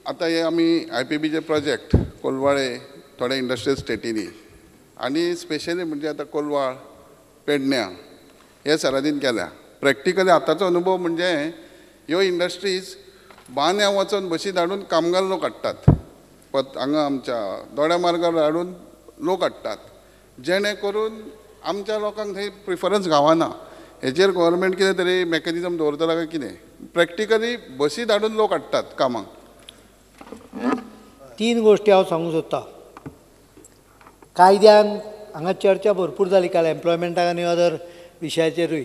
आता हे आमी IPBचे प्रोजेक्ट कोलवाळे थोडे इंडस्ट्रियल स्टेटीनी आणि स्पेशली म्हणजे आता कोलवाळ पेडण्यां हे सरहदीन केल्या. प्रॅक्टिकली आतांचो अनुभव म्हणजे ह्यो इंडस्ट्रीज बांद्या वचून बशी धाडून कामगार लोक हाडटात. हांगा आमच्या दोड्या मार्गार धाडून लोक हाडटात, जेणे करून आमच्या लोकांक थंय प्रिफरन्स गावना. हेचेर गव्हर्मेंट कितें तरी मेकॅनिजम दवरतला काय कितें? प्रॅक्टिकली बशी धाडून लोक हाडटात कामाक. 3 गोष्टी हांव सांगूं सोदतां. कायद्यान हांगा चर्चा भरपूर जाली काल एम्प्लॉयमेंटाक आनी अदर विशयाचेरूय.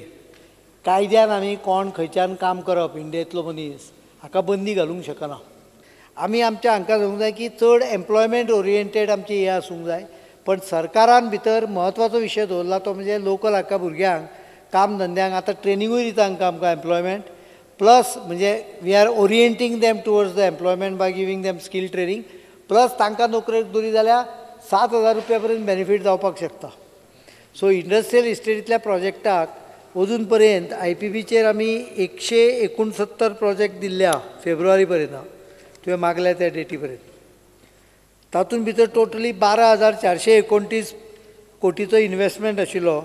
कायद्यान आमी कोण खंयच्यान काम करप इंडियेंतलो मनीस हाका बंदी घालूंक शकना. आमी आमच्या हांकां सांगूंक जाय की चड एम्प्लॉयमेंट ओरिएंटेड आमची हें आसूंक जाय. पण सरकारान भितर म्हत्वाचो विशय दवरला तो म्हणजे लोकल हाका भुरग्यांक काम धंद्यांक आतां ट्रेनिंगूय दिता हांकां आमकां एम्प्लॉयमेंट प्लस म्हणजे we are orienting them towards the employment by giving them skill training plus तांकां नोकरेक दवरी जाल्यार 7,000 रुपया पर्यंत बेनिफीट जावपाक शकता. सो इंडस्ट्रियल इस्टेटींतल्या प्रोजेक्टाक अजून पर्यंत IPBचेर आमी 169 प्रोजेक्ट दिल्ल्या फेब्रुवारी पर्यंत तुवें मागल्या त्या डेटी पर्यंत. तातूंत भितर टोटली 12,429 कोटीचो इन्वेस्टमेंट आशिल्लो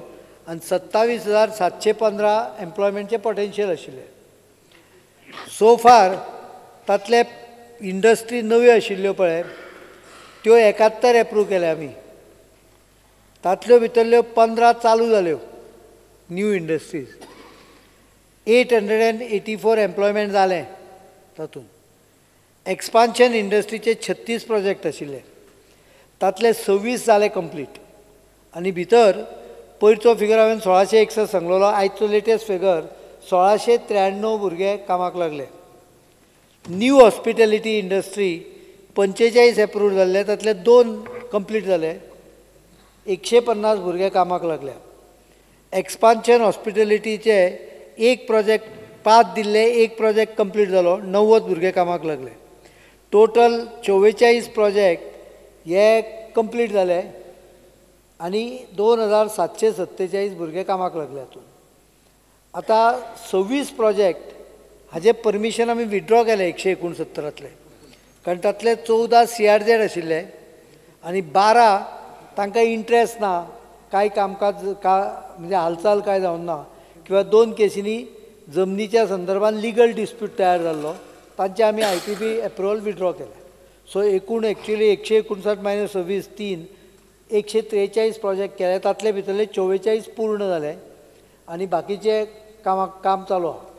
आनी 27,715 एम्प्लॉयमेंटचे पोटेन्शियल आशिल्ले. सो फार तातले इंडस्ट्री नव्यो आशिल्ल्यो पळय त्यो 71 एप्रूव केल्या आमी. तातल्यो भितरल्यो 15 चालू जाल्यो न्यू इंडस्ट्रीज. 884 एम्प्लॉयमेंट जालें तातूंत. एक्सपान्शन इंडस्ट्रीचे 36 प्रोजेक्ट आशिल्ले, तातले 26 जाले कंप्लीट. आनी भितर पयरचो फिगर हांवें 1661 सांगलोलो, आयचो लेटेस्ट फिगर 1693 भुरगे कामाक लागले. न्यू हॉस्पिटॅलिटी इंडस्ट्री 45 एप्रूव्ड जाल्ले, तातले 2 कंप्लीट जाले. 150 भुरगे कामाक लागल्या. एक्सपान्शन हॉस्पिटॅलिटीचे 1 प्रोजेक्ट 5 दिल्ले, 1 प्रोजेक्ट कंप्लीट जालो, 90 भुरगे कामाक लागले. टोटल 44 प्रोजेक्ट हे कंप्लीट जाले आनी 2,747 भुरगे कामाक लागले हातूंत. आतां 26 प्रोजेक्ट हाजे परमिशन आमी विथड्रॉ केले 169तले, कारण तातले 14 CRZ आशिल्ले आनी 12 तांकां इंट्रस्ट ना, कांय कामकाज म्हणजे हालचाल कांय जावंक ना, किंवा 2 केसींनी जमनीच्या संदर्भान लिगल डिस्प्यूट तयार जाल्लो, तांचे आमी IPB एप्रुवल विथड्रॉ केले. सो एकूण एक्चुअली 159 - 26 3 143 प्रोजेक्ट केले, तातले भितरले 44 पूर्ण जाले आनी बाकीचे काम चालू आहा.